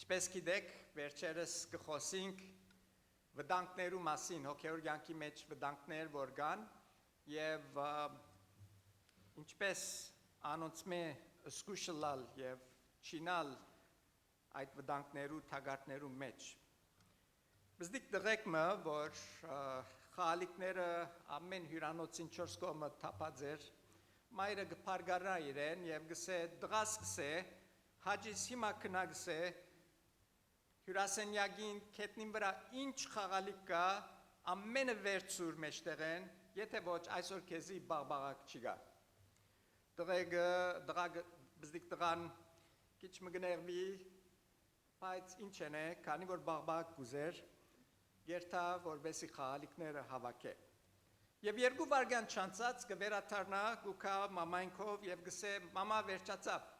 Ինչպես գիտեք, վերջերս կխոսենք վտանգներու մասին, հոգևոր կյանքի մեջ վտանգներ որ կան եւ ինչպես անոնցմե զգուշ լալ եւ չինալ այդ վտանգներու թագարտներու մեջ։ Բզդիկ դրեկմը, որ խալիկները ամեն հյուրանոցին 4 կողմը թափած էր, մայրը գփարգարա իրեն եւ գսե դրաս գսե հաջիս հիմա կնա գսե հյուրասենյակին քետնին վրա ինչ խաղալիք կա ամենը վերցուր մեջտեղեն, եթե ոչ այսօր քեզի բաղբաղակ չգա։ Բզդիկ դրան քիչ մգներվի, բայց ինչ են է, քանի որ բաղբաղակ գուզեր, գերտա որբեսի խաղալիքները հավաքե։ Եվ երկու վարգան չանցած կվերաթարնա գուքա մամայնքով եւ գսե մամա վերջացավ։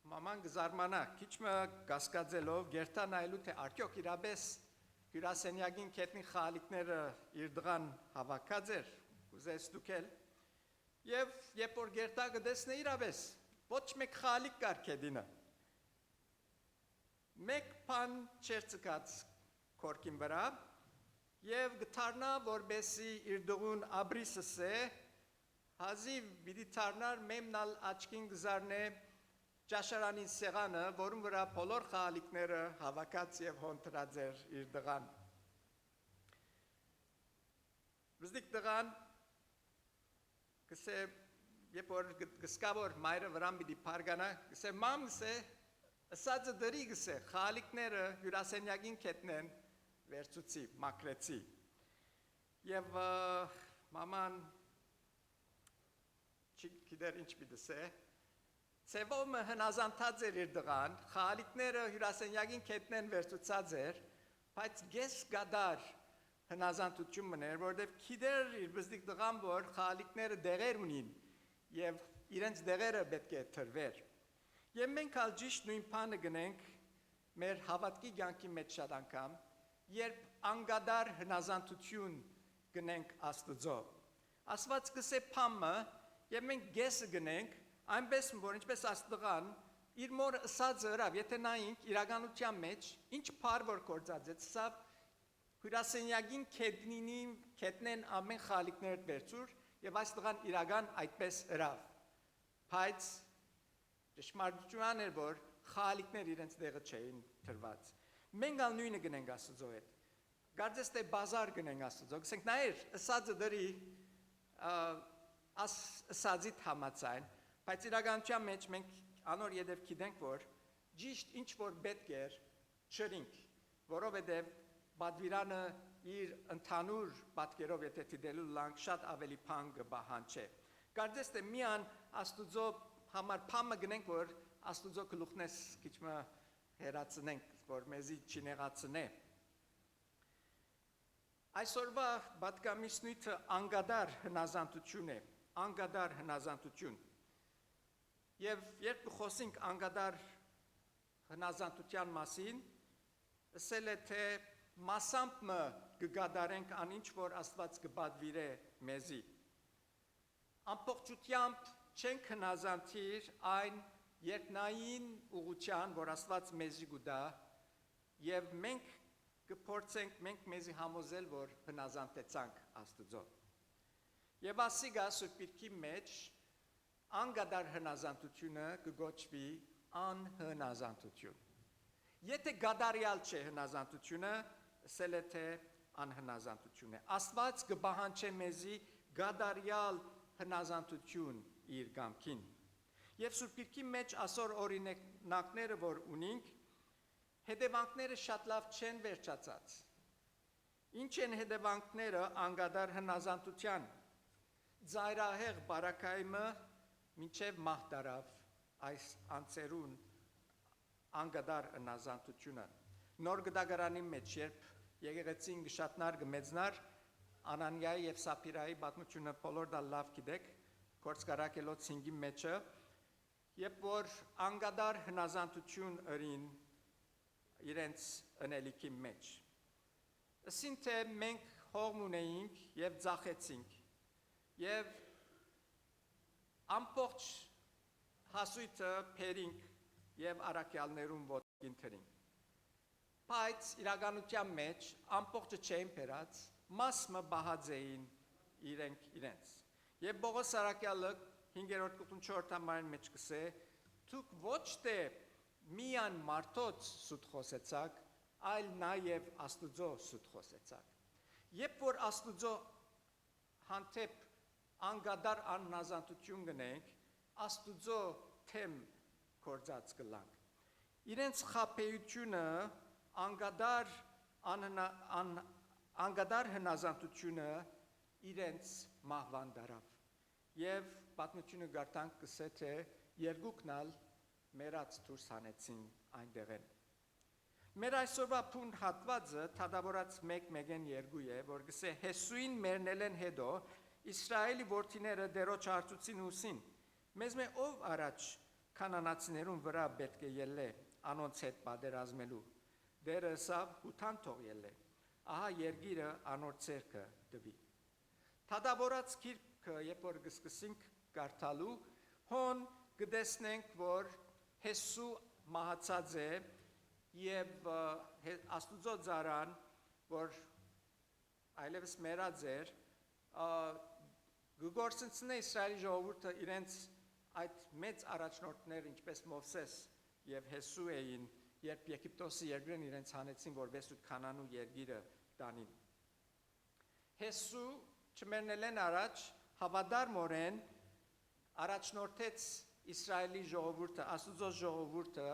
Մաման գզարմանա, քիչմը կասկածելով գերտա նայելու թե արդյոք իրապես հյուրասենյակին քետնի խաղալիքները իր դրան հավաքած էր, կուզես դուքել, եւ երբ որ գերտա կտեսնե իրապես ոչ մեկ խաղալիք կար քեդինը։ Մեկ բան չէր ցկած քորքին վրա եւ գթարնա որբեսի իր դողուն աբրիսսե հազիվ պիտի թարնար մեմնալ աչքին գզարնե ճաշարանին սեղանը, որում վրա բոլոր խաղալիքները հավաքած եւ հոնտրած էր իր դղան։ Բզդիկ դղան գսե երբ որ գսկա որ մայրը վրան պիտի փարգանա, գսե մամ գսե ասածը դրի գսե խաղալիքները հյուրասենյակին քետնեն վերցուցի, մակրեցի։ Եվ մաման չգիտեր ինչ պիտի ասե Ցևոմը հնազանդած էր իր դղան, խաղալիքները հյուրասենյակին քետնեն վերցուցած էր, բայց գես գադար հնազանդություն մներ, որովհետև գիտեր իր բզդիկ դղան, որ խաղալիքները դեղեր ունին եւ իրենց դեղերը պետք է թրվեր։ Եվ մենք ալ ճիշտ նույն բանը գնենք մեր հավատքի կյանքի մեջ շատ անգամ, երբ անգադար հնազանդություն գնենք Աստծո։ Աստված կսե փամը եւ մենք գեսը գնենք այնպես որ ինչպես աստղան իր մոր ասածը հրավ, եթե նայենք իրականության մեջ ինչ փար որ կործած է, սա հյուրասենյակին քետնեն ամեն խալիկներ վերցուր եւ աստղան իրական այդպես հրավ, բայց ճշմարտությունն էր որ խալիկներ իրենց տեղը չէին թրված։ Մենք ալ նույնը գնենք Աստծո հետ։ Կարծես թե բազար գնենք Աստծո, գսենք նայր ասածը դրի ասածի համացայն Բայց իրականության մեջ մենք անոր յետև գիտենք, որ ճիշտ ինչ որ պետք էր չրինք, որովհետև բադվիրանը իր ընդհանուր պատկերով եթե դիտելու լանք շատ ավելի բան կբահանջի։ Կարծես թե միան Աստուծո համար փամը գնենք, որ Աստուծո գլուխնես քիչմը հերացնենք, որ մեզի չնեղացնե։ Այսօրվա պատգամիսնույթը անգադար հնազանդություն է, անգադար հնազանդություն։ Եվ երբ խոսենք անգադար հնազանդության մասին, ասել է թե մասամբ մը կգադարենք ան ինչ որ Աստված կբադվիրե մեզի։ Ամբողջությամբ չենք հնազանդիր այն երկնային ուղղության, որ Աստված մեզի գուտա, եւ մենք կփորձենք մենք մեզի համոզել, որ հնազանդեցանք Աստծո։ Եվ ասիգա Սուրբ մեջ անգադար հնազանդությունը կգոչվի անհնազանդություն։ Եթե գադարյալ չէ հնազանդությունը, ասել է թե անհնազանդություն է։ Աստված կբահանջե մեզի գադարյալ հնազանդություն իր կամքին։ Եվ Սուրբ Գիրքի մեջ ասոր օրինակները որ ունենք, հետևանքները շատ լավ չեն վերջացած։ Ինչ են հետևանքները անգադար հնազանդության։ Ձայրահեղ բարակայմը մինչև մահդարավ այս անցերուն անգադար հնազանդությունը։ Նոր գդագարանի մեջ երբ եկեղեցին գշատնար գմեծնար Անանիայի եւ Սապիրայի պատմությունը բոլոր դա լավ գիտեք, Գործկարակելոց 5-ի մեջը, երբ որ անգադար հնազանդություն ըրին իրենց ընելիքի մեջ։ Ասին թե մենք հողմ ունեինք եւ ծախեցինք եւ ամբողջ հասույթը փերինք եւ առաքյալներուն ոտքին թրին։ Բայց իրականության մեջ ամբողջը չէին բերած, մասը բահած էին իրենց։ Եվ Պողոս առաքյալը 5-րդ գլխի 4-րդ համարին մեջ կսե. «Դուք ոչ թե միան մարդոց սուտ խոսեցաք, այլ նաև Աստուծո սուտ խոսեցաք»։ Երբ որ Աստուծո հանդեպ անգադար անհնազանդություն գնենք, Աստուծո թեմ կործած կլանք։ Իրենց խաբեությունը անգադար հնազանդությունը իրենց մահվան դարավ։ Եվ պատմությունը գարտանք կսե թե երկուքն ալ մեռած դուրս հանեցին այնտեղեն։ Մեր այսօրվա փուն հատվածը թադավորած 1:2 է, որ գսե Հեսուին մեռնելեն հետո Իսրայելի որդիները դերոջ հարցուցին ուսին։ Մեզ մե ով առաջ կանանացիներուն վրա պետք է ելլե անոնց հետ պատերազմելու։ Դերը ասավ հութան թող ելլե։ Ահա երգիրը անոր ցերկը դվի։ Թադավորած գիրքը երբ որ գսկսենք կարդալու, հոն կտեսնենք, որ Հեսու մահացած է եւ Աստուծո ծառան, որ այլևս մեռած էր, գորսնցնե Իսրայելի ժողովուրդը իրենց այդ մեծ առաջնորդներ, ինչպես Մովսես եւ Հեսու էին, երբ Եգիպտոսի երկրին իրենց հանեցին, որպես ու Քանանու երկիրը տանին։ Հեսու չմեռնելեն առաջ հավատարմորեն առաջնորդեց Իսրայելի ժողովուրդը, Աստուծո ժողովուրդը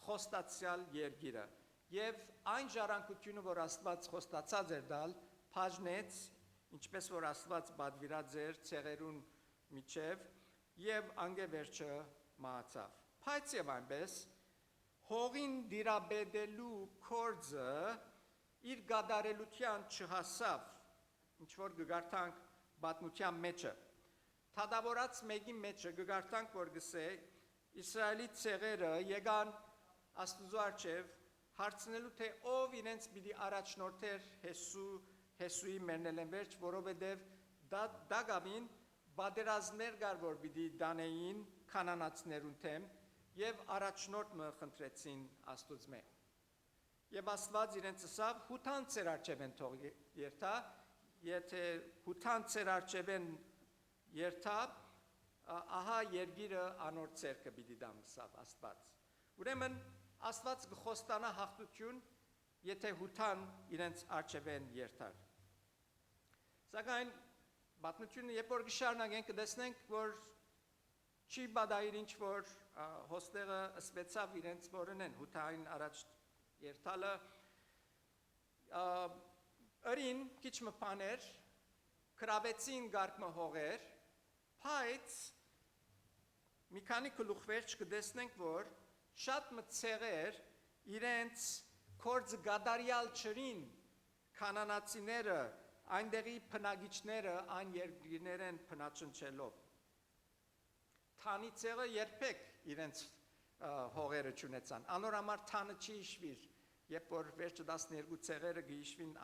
խոստացյալ երկիրը եւ այն ժառանգությունը, որ Աստված խոստացած էր տալ, բաժնեց, ինչպես որ Աստված բادرած էր ցեղերուն միջև եւ անգևերջը մահացավ։ Բայց եւ այնպես հողին դիրաբեդելու կորձը իր գադարելության չհասավ, ինչ որ գարտանք պատմության մեջը։ Թադավորած մեկի մեջը գարտանք, որ գսե Իսրայելի ցեղերը եկան Աստուծո առջև հարցնելու թե ով իրենց պիտի առաջնորդեր Հեսուի մեռնելեն վերջ, որովհետև դագավին բادرազմներ կար, որ պիտի դանեին կանանացիներուն թեմ եւ առաջնորդը խնդրեցին Աստուծմե։ Եվ Աստված իրենց ասավ հութան ծեր առջև են թող երթա, եթե հութան ծեր առջև են երթա, ահա երգիրը անոր ցերկը պիտի դամսավ Աստված։ Ուրեմն Աստված կխոստանա հաղթություն, եթե հութան իրենց առջև են երթար։ Սակայն պատմությունը երբ որ կշարունակենք կտեսնենք, որ չի բադայր ինչ որ հոստեղը ասվեցավ իրենց որոնեն հութային առաջ երթալը ըրին քիչ մփաներ կրավեցին գարկմը հողեր, բայց մի քանի գլուխ վերջ կտեսնենք, որ շատ մցեղեր իրենց կորձ գադարյալ չրին կանանացիները այնտեղի բնակիչները այն երկրներեն բնաճնչելով։ Թանի ցեղը երբեք իրենց հողերը չունեցան։ Անոր համար թանը չի հիշվիր, երբ որ վերջը 12 ցեղերը գիշվին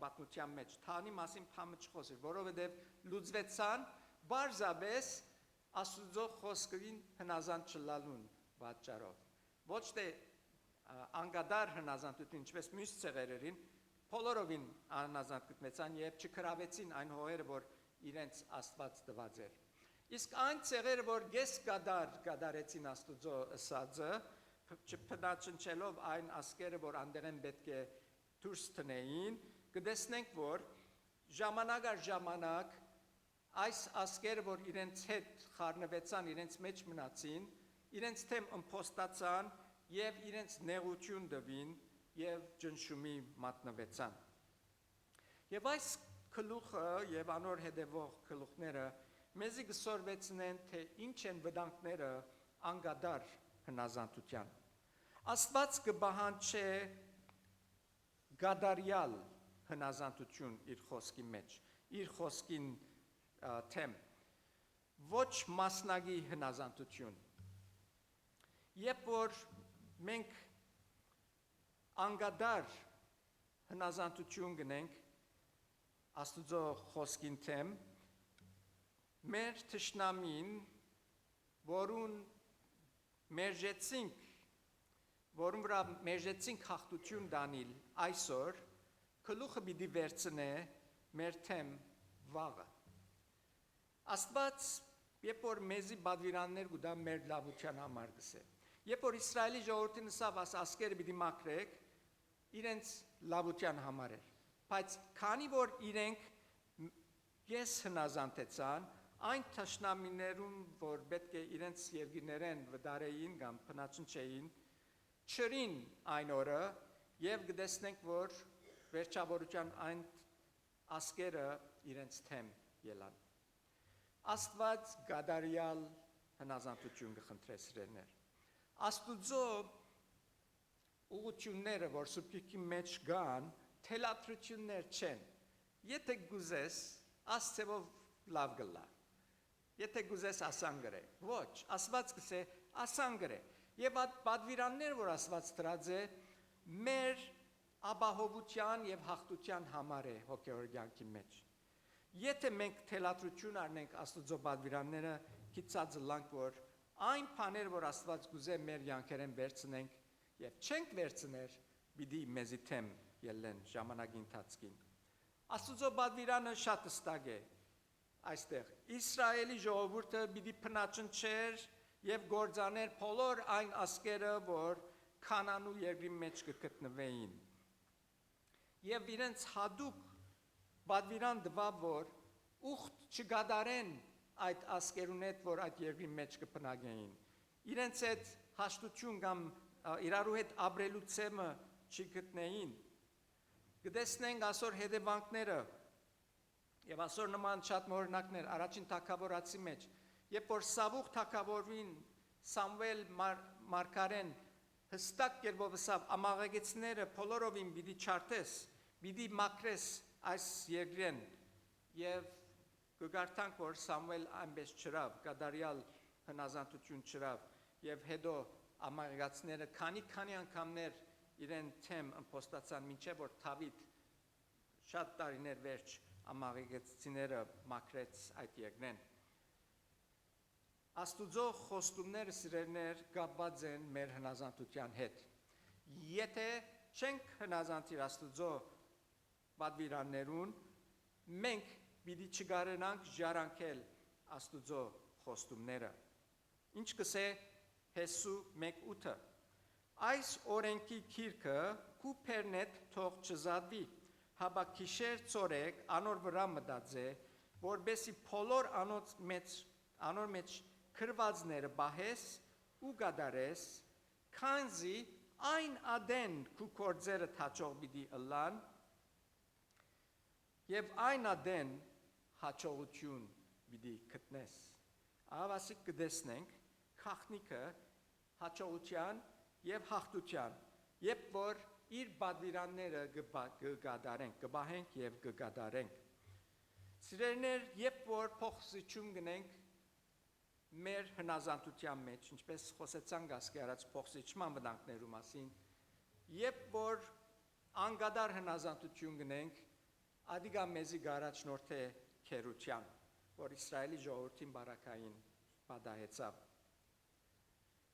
պատմության մեջ։ Թանի մասին փամը չխոսիր, որովհետև լուծվեցան բարձաբես Աստուծո խոսքին հնազանդ չլալուն պատճառով։ Ոչ թե անգադար հնազանդություն, ինչպես մյուս ցեղերին, բոլորովին անհնազանդ գտնեցան եւ չկրավեցին այն հողերը, որ իրենց Աստված տված էր։ Իսկ այն ցեղերը, որ գես գադարեցին Աստուծո ըսածը, չփնաճնչելով այն ասկերը, որ անդեղեն պետք է դուրս տնեին, կտեսնենք, որ ժամանակ առ ժամանակ այս ասկերը, որ իրենց հետ խառնվեցան, իրենց մեջ մնացին, իրենց թեմ ըմփոստացան եւ իրենց նեղություն տվին եւ ջնշումի մատնվեցան։ Եվ այս գլուխը եւ անոր հետևող գլուխները մեզի գսորվեցնեն, թե ինչ են վտանգները անգադար հնազանդության։ Աստված կբահանջե գադարյալ հնազանդություն իր խոսքի մեջ, իր խոսքին թեմ, ոչ մասնագի հնազանդություն։ Երբ որ մենք անգադար հնազանդություն գնենք Աստուծո խոսքին թեմ, մեր թշնամին, որուն մերժեցինք որում վրա մեժեցին խախտություն դանիլ այսօր, գլուխը պիտի վերցնե մեր թեմ վաղը։ Աստված, երբ որ մեզի բադվիրաններ գուտա մեր լավության համար գսե։ Երբ որ Իսրայելի ժողովրդին ասավ, ասկերը պիտի մաքրեք, իրենց լավության համար էր։ Բայց քանի որ իրենք ես հնազանդեցան, այն թշնամիներուն, որ պետք է իրենց երկիրներեն վդարեին կամ փնաչնչեին, չրին այն օրը եւ գտեսնենք, որ վերջավորության այն ասկերը իրենց թեմ ելան։ Աստված գադարյալ հնազանդություն կխնդրե սիրելիներ։ Աստուծո ուղղությունները, որ սուբկիկի մեջ կան, թելադրություններ չեն։ Եթե գուզես, Աստծով լավ գլա։ Եթե գուզես ասան գրե, ոչ, Աստված կսե ասան գրե։ Եվ այդ բադվիրաններ, որ Աստված դրած է, մեր ապահովության եւ հաղթության համար է հոգեոր կյանքի մեջ։ Եթե մենք թելադրություն առնենք Աստծո բադվիրանները, գիծած լանք, որ այն բաներ, որ Աստված գուզե մեր յանքերեն վերցնենք եւ չենք վերցներ, պիտի մեզի թեմ ելեն ժամանակի ընթացքին։ Աստծո բադվիրանը շատ հստակ է այստեղ։ Իսրայելի ժողովուրդը պիտի փնաչնչեր եւ գործաներ բոլոր այն ասկերը, որ Քանանու երկրի մեջ կգտնվեին։ Եվ իրենց հadouk բադվիրան դվավ, որ ուխտ չգադարեն այդ ասկերուն հետ, որ այդ երկրի մեջ կփնագեին։ Իրենց այդ հաշտություն կամ իրարու հետ ապրելու ցեմը չգտնեին։ Գտեսնենք այսօր հետևանքները եւ այսօր նման շատ օրինակներ առաջին թագավորացի մեջ, երբ որ Սավուխ թագավորին Սամվել մարգարեն հստակ կերպով ասավ ամաղագեցները բոլորովին պիտի չարթես, պիտի մաքրես այս երկրեն եւ կգարտանք, որ Սամվել այնպես չրավ, կդարյալ հնազանդություն չրավ եւ հետո ամաղագեցները քանի անգամներ իրեն թեմ ըմպոստացան, մինչև որ Դավիթ շատ տարիներ վերջ ամաղագեցիները մաքրեց այդ երկրեն։ Աստուծո խոստումները սիրելիներ կապված են մեր հնազանդության հետ։ Եթե չենք հնազանդիր Աստուծո բադվիրաններուն, մենք պիտի չկարենանք ժառանգել Աստուծո խոստումները։ Ինչ կսե Հեսու 1:8 Այս օրենքի քիրքը կուպերնետ թող չզադվի, հապա քիշեր ծորեք անոր վրա մտածե, որբեսի բոլոր անոր մեջ քրվածները բահես ու գադարես, քանզի այն ադեն քու կորձերը թաճող պիտի ըլլան, եւ այն ադեն հաջողություն պիտի գտնես։ Ավասիկ կդեսնենք խախնիկը հաջողության եւ հաղթության, երբ որ իր բադվիրանները կգադարենք, կբահենք եւ կգադարենք։ Սիրելիներ, երբ որ փոխզիջում գնենք մեր հնազանդության մեջ, ինչպես խոսեցանք ասկի առաջ փոխզիջման վտանգներու մասին, երբ որ անգադար հնազանդություն գնենք, ադիգա մեզի գարաչնորդ է քերության, որ Իսրայելի ժողովրդին բարակային պատահեցավ։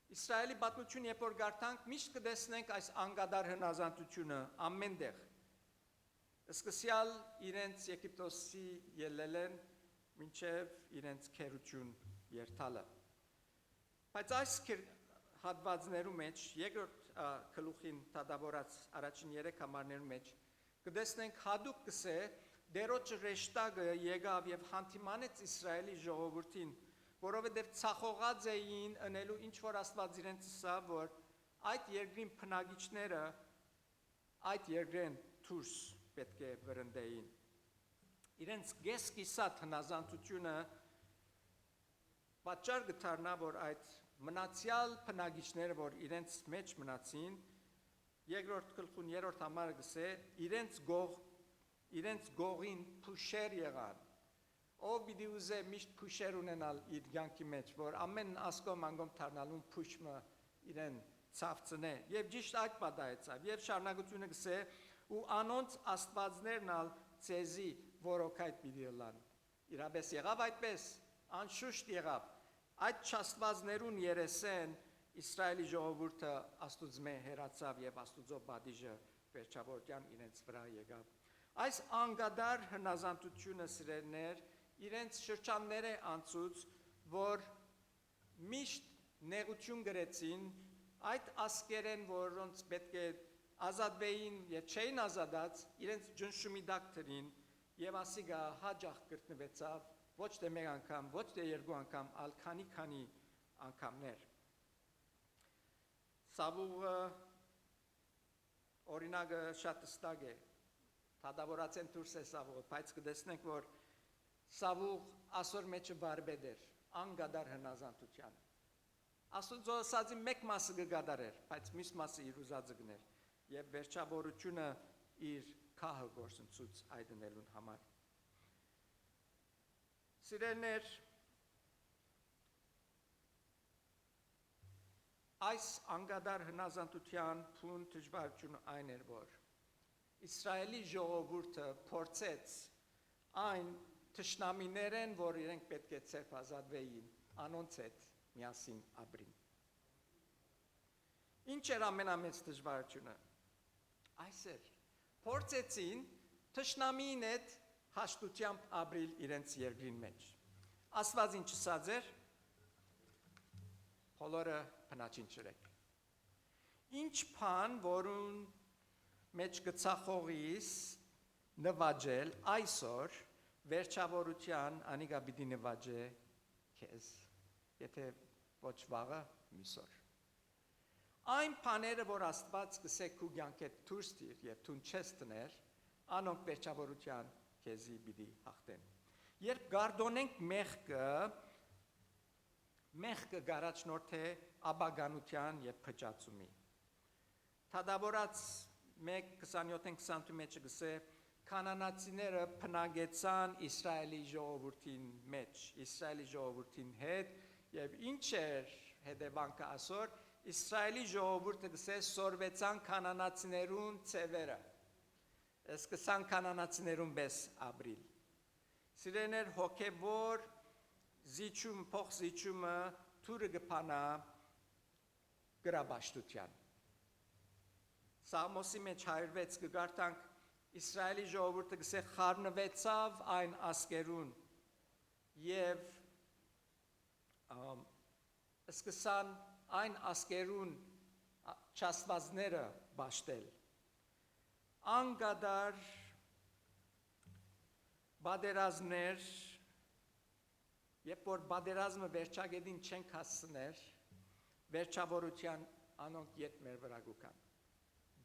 Իսրայելի պատմություն, երբ որ գարտանք, միշտ կտեսնենք այս անգադար հնազանդությունը ամենտեղ։ Սկսյալ իրենց Եգիպտոսի ելելեն, մինչև իրենց քերություն երթալը։ Բայց այս հատվածներու մեջ, երկրորդ գլուխին դատավորած առաջին 3 համարներու մեջ, կտեսնենք հadouk կսե դերոջ ռեշտագը եկավ եւ հանդիմանեց Իսրայելի ժողովրդին, որովհետև ցախողած էին ընելու ինչ որ Աստված իրենց ասա, որ այդ երկրին փնագիչները այդ երկրեն դուրս պետք է վրընդեին։ Իրենց գեսկիսատ հնազանդությունը պատճառ կդառնա, որ այդ մնացյալ փնագիչները, որ իրենց մեջ մնացին, երկրորդ գլխուն 3-րդ համարը գսե, իրենց գողին փուշեր եղան։ Ով պիտի ուզե միշտ փուշեր ունենալ իր կյանքի մեջ, որ ամեն ասկոմ անգամ դառնալուն փուշը իրեն ցավծնե։ Եվ ճիշտ այդ պատահեցավ։ Եվ շարունակությունը գսե ու անոնց աստվածներն ալ ցեզի որոքայտ պիտի լան։ Իրապես եղավ այդպես, անշուշտ եղավ։ Այդ չաստվածներուն երեսեն Իսրայելի ժողովուրդը Աստուծմե հերացավ եւ Աստուծո բադիժը վերջավորության իրենց վրա եկավ։ Այս անգադար հնազանդությունը սիրելներ իրենց շրջանները անցուց, որ միշտ նեղություն գրեցին այդ ասկերեն, որոնց պետք է ազատվեին եւ չէին ազատած, իրենց ջնշումի դակ դրին եւ ասիգա հաջող գտնվեցավ ոչ թե մեկ անգամ, ոչ թե երկու անգամ, այլ քանի անգամներ։ Սավուղը օրինակը շատ հստակ է, թադավորացեն դուրս է Սավուղը, բայց կտեսնենք, որ Սավուղ ասոր մեջը վարպետ էր, անգադար հնազանդության։ Աստուծո ասածի մեկ մասը կգադարեր, բայց մյուս մասը իր ուզածը գներ, եւ վերջավորությունը իր քահը գործընծուց այդ դնելուն համար։ Սիրելներ, այս անգադար հնազանդության փուն դժվարությունը այն էր, որ Իսրայելի ժողովուրդը փորձեց այն թշնամիներեն, որ իրենք պետք է ցերպազատվեին, անոնց հետ միասին ապրին։ Ինչ էր ամենամեծ դժվարությունը։ Այս էր, փորձեցին թշնամին հետ հաշտությամբ ապրիլ իրենց երկրին մեջ։ Աստված ինչ ասած էր, բոլորը բնաչին չրեք։ Ինչ բան, որուն մեջ գծախողիս նվաջել այսօր վերջավորության անիգա պիտի նվաջե քեզ, եթե ոչ վաղը միսօր։ Այն բաները, որ Աստված կսե քու կյանքդ դուրս տիր եւ դուն չես տներ, անոնք վերջավորության քեզի պիտի հաղթեն։ Երբ գարդոնենք մեղքը գարաչնորդ է աբագանության եւ փճացումի։ Թադավորած 1:27-28 մեջը գսե կանանացիները փնագեցան Իսրայելի ժողովրդին մեջ, Իսրայելի ժողովրդին հետ եւ ինչ էր հետևանքը ասոր Իսրայելի ժողովուրդը գսե սորվեցան կանանացիներուն ծևերը։ Սկսան կանանացիներուն բես ապրիլ։ Սիրեներ հոգեվոր զիջում փող զիջումը թուրը գփանա գրաբաշտության։ Սամոսի մեջ 106 կգարտանք Իսրայելի ժողովուրդը գսե խառնվեցավ այն ասկերուն եւ սկսան այն ասկերուն չաստվածները բաշտել։ Անգադար բادرազմներ, երբ որ բادرազմը վերջագետին չենք հասցներ, վերջավորության անոնք ետ մեր վրա գուքան։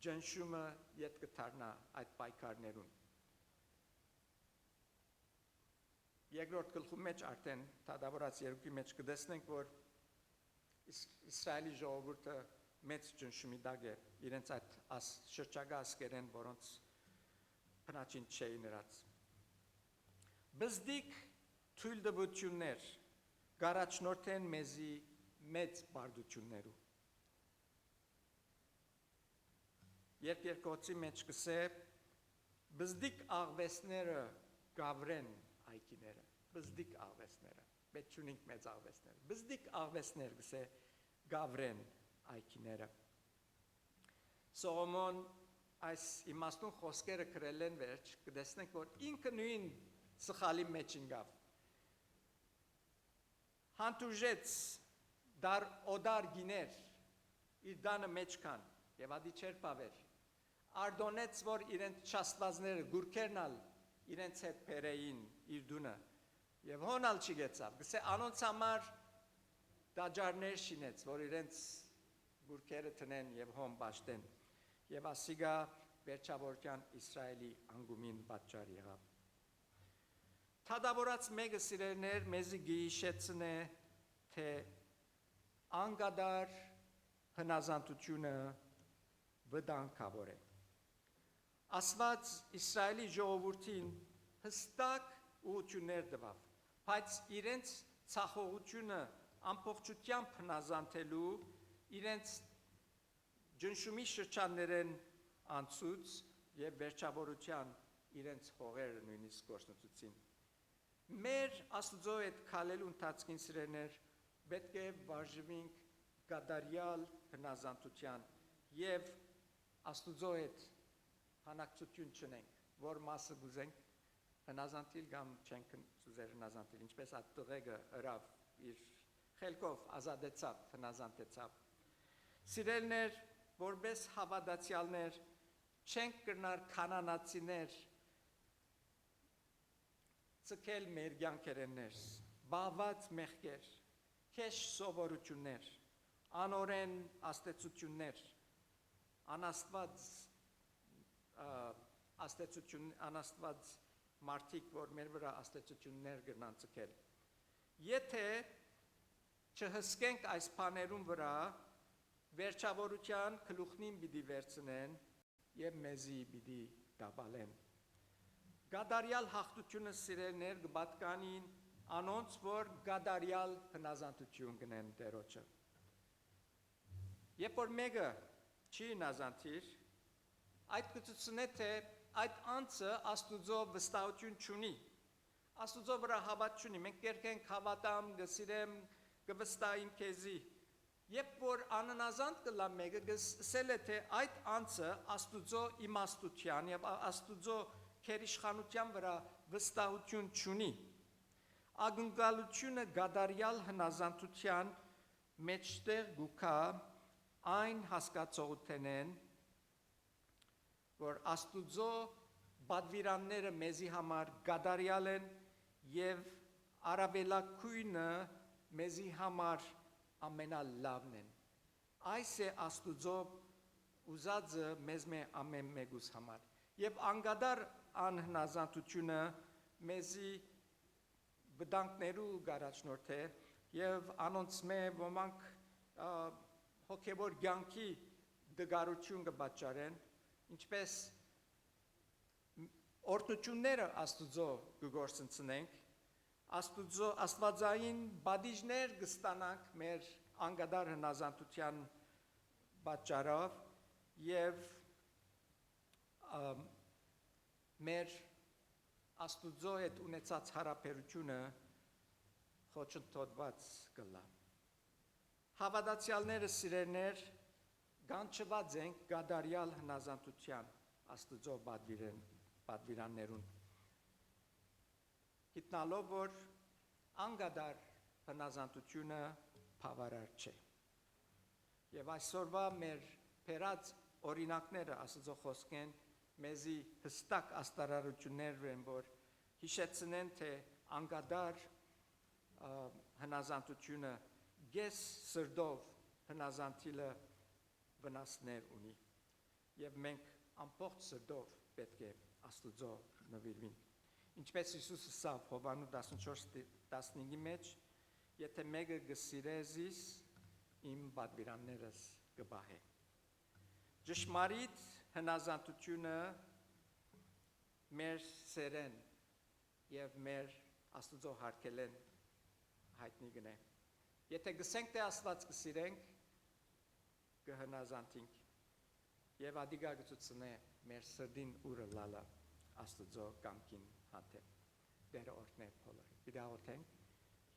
Ջնշումը ետ կդառնա այդ պայքարներուն։ Երկրորդ գլխու մեջ արդեն թադավորած երկրի մեջ կտեսնենք, որ Իսրայելի ժողովուրդը մեծ ջնշումի դակ է իրենց այդ շրջակա ասկերեն, որոնց բնաչին չէին նրանց։ Բզդիկ թույլտվություններ գարաչնորթեն մեզի մեծ բարդություններու։ Երբ երկոցի մեջ կսե բզդիկ աղվեսները գավրեն այքիները, բզդիկ աղվեսները, պետք չունենք մեծ աղվեսներ, բզդիկ աղվեսներ կսե գավրեն այքիները։ Սողոմոն այս իմաստուն խոսքերը գրել են վերջ, կտեսնենք, որ ինքը նույն սխալի մեջ ինգավ։ Հանդուրժեց օդար գիներ իր դանը մեջ կան և ադի չեր պավեր։ Արդոնեց, որ իրենց շաստվածները գուրքերնալ իրենց հետ պերեին իր դունը և հոնալ չի գեցավ։ Գսե անոնց համար դաջարներ շինեց, որ իրենց գուրքերը տնեն և հոն բաշտեն և ասիգա վերջավորության Իսրայելի անգումին պատճար եղավ։ Թադավորած մեկը սիրելներ մեզի գիշեցն է, թե անգադար հնազանդությունը վտանգավոր է։ Աստված Իսրայելի ժողովրդին հստակ ուղղություններ տվավ, բայց իրենց ցախողությունը ամբողջությամբ հնազանդելու իրենց ջնշումի շրջաններեն անցուց եւ վերջավորության իրենց հողերը նույնիսկ գործընծուցին։ Մեր Աստուծո հետ քալելու ընթացքին սիրելներ պետք է վարժվենք գադարյալ հնազանդության եւ Աստուծո հետ հանակցություն չունենք, որ մասը գուզենք հնազանդիլ կամ չենք ուզեր հնազանդիլ, ինչպես այդ տղեկը հրավ իր խելքով ազատեցավ, հնազանդեցավ։ Սիրելներ, որպես հավատացյալներ չենք կրնար կանանացիներ ցկել մեր կյանքերներս, բաղված մեղքեր, քեշ սովորություններ, անօրեն աստեցություններ, անաստված մարդիկ, որ մեր վրա աստեցություններ կրնան ցկել։ Եթե չհսկենք այս բաներուն վրա, վերջավորության գլուխնին պիտի վերցնեն եւ մեզի պիտի դաբալեն։ Գադարյալ հաղթությունը սիրելներ կպատկանին անոնց, որ գադարյալ հնազանդություն կնեն Տերոջը։ Երբ որ մեկը չի հնազանդիր, այդ կցուցնե թե այդ անձը Աստուծո վստահություն չունի, Աստուծո վրա հավատ չունի, մենք կերկենք հավատամ, կսիրեմ, կվստահեմ քեզի։ Երբ որ անհնազանդ կլա մեկը, կսել է թե այդ անձը Աստուծո իմաստության եւ Աստուծո քերիշխանության վրա վստահություն չունի։ Ակնկալությունը գադարյալ հնազանդության մեջտեղ գուքա այն հասկացողութենեն, որ Աստուծո բադվիրանները մեզի համար գադարյալ են եւ արաբելակույնը մեզի համար ամենալավն են։ Այս է Աստուծո ուզածը մեզ ամեն մեկուս համար։ Եվ անգադար անհնազանդությունը մեզի վտանգներու գարաչնորդ է եւ անոնց ոմանք հոգեվոր կյանքի դգարություն կպատճառեն, ինչպես օրհնությունները Աստուծո կգործընծնենք, Աստվածային բադիժներ կստանանք մեր անգադար հնազանդության պատճառով եւ մեր Աստուծո հետ ունեցած հարաբերությունը խոչընդոտված կլա։ Հավատացյալները սիրելներ կանչված ենք գադարյալ հնազանդության Աստուծո պատվիրաններուն։ Գիտնալով, որ անգադար հնազանդությունը բավարար չէ։ Եվ այսօրվա մեր փերած օրինակները Աստծո խոսքեն մեզի հստակ աստարարություններ են, որ հիշեցնեն, թե անգադար հնազանդությունը գես սրդով հնազանդիլը վնասներ ունի։ Եվ մենք ամբողջ սրդով պետք է Աստուծո նվիրվին։ Ինչպես Հիսուսը ասավ Հովհաննես 14:15-ի մեջ, եթե մեկը գսիրեզիս, իմ պատվիրաններս կբահե։ Ճշմարիտ հնազանդությունը մեր սերեն եւ մեր Աստուծո հարգելեն հայտնի գնե։ Եթե գսենք թե Աստված կսիրենք, կհնազանդենք եւ ադիգա գծուցնե մեր սրդին ուրը լալա Աստուծո կամքին հանդեպ։ Դեր օրհնե բոլորը։ Պիտի աղոթենք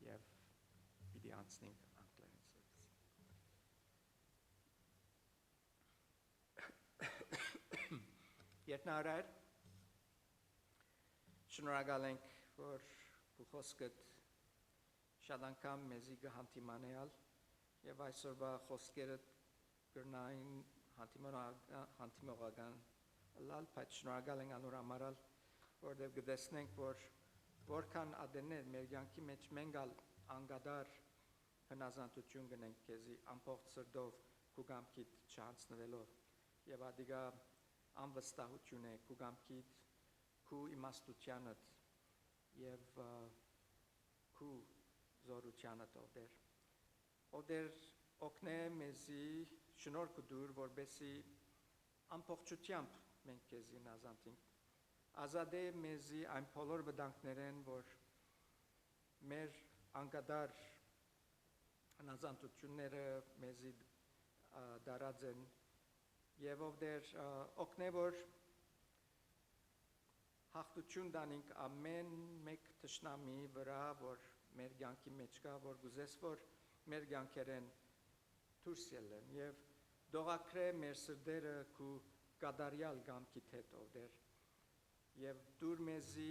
եւ պիտի անցնենք անկլերենսից։ Ետնարար շնորհակալ ենք, որ քո խոսքդ շատ անգամ մեզի կհանդիմանեալ եւ այսօրվա խոսքերը կրնային հանդիմողական լալ, բայց շնորհակալ ենք անոր համարալ, որտեղ կտեսնենք, որ որքան ադեներ մեր կյանքի մեջ մենք անգադար հնազանդություն կնենք քեզի ամբողջ սրտով քո կամքիդ չանցնվելով եւ ադիգա անվստահություն է քո կամքիդ քո իմաստությանդ եւ քո զորությանդ ովդեր օգնե մեզի շնորհք դուր, որբեսի ամբողջությամբ մենք քեզի հնազանդենք, ազատե մեզի այն բոլոր վտանգներեն, որ մեր անկադար հնազանդությունները մեզի դարած են եւ ովդեր օգնե, որ հաղթություն տանենք ամեն մեկ թշնամի վրա, որ մեր կյանքի մեջ կա, որ գուզես, որ մեր կյանքերեն դուրս ելեն եւ դողակրե մեր սրտերը քու կադարյալ գամքիդ հետ ովդեր եւ դուր մեզի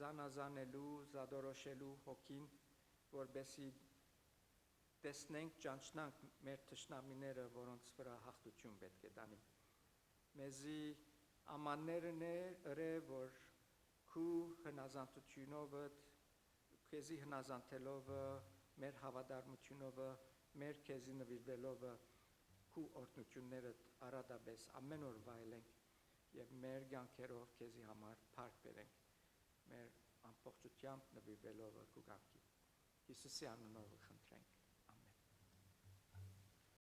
զանազանելու զադորոշելու հոգին որբեսի տեսնենք ճանչնանք մեր թշնամիները որոնց վրա հաղթություն պետք է տանի մեզի ամաններն է որ քու հնազանդությունով քեզի հնազանդելով մեր հավատարմությունով մեր քեզի նվիրվելով քու օրհնությունները արադաբես ամեն օր վայելենք եւ մեր ցանկերով քեզի համար փառք բերենք մեր ամբողջությամբ նվիրվելով քու կամքի Հիսուսի անունով խնդրենք